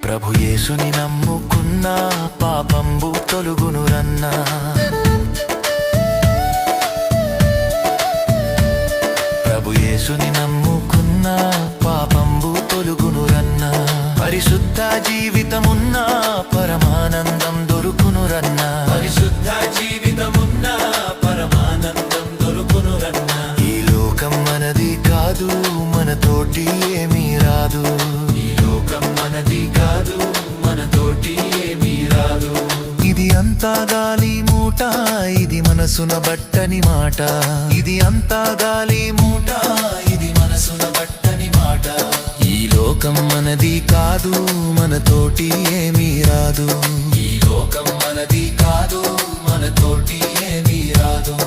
ప్రభు యేసుని నమ్ముకున్నా పాపంబు తొలుగునురన్నా. ప్రభు యేసుని నమ్ముకున్నా పాపంబు తొలుగునురన్నా. పరిశుద్ధ జీవితమున్నా పరమానందం దొరుకునురన్నా. పరిశుద్ధ జీవితమున్నా పరమానందం దొరుకునురన్నా. ఈ లోకం మనది కాదు, మనతోటి ఏమీ రాదు. ఈ లోకం మనది కాదు, మనతోటి ఏమీ రాదు. ఇది అంతా గాలి మూట, ఇది మనసున బట్టని మాట. ఇది అంతా గాలి మూట, ఇది మనసున బట్టని మాట. ఈ లోకం మనది కాదు, మనతోటి ఏమీ రాదు. ఈ లోకం మనది కాదు, మనతోటి ఏమీ రాదు.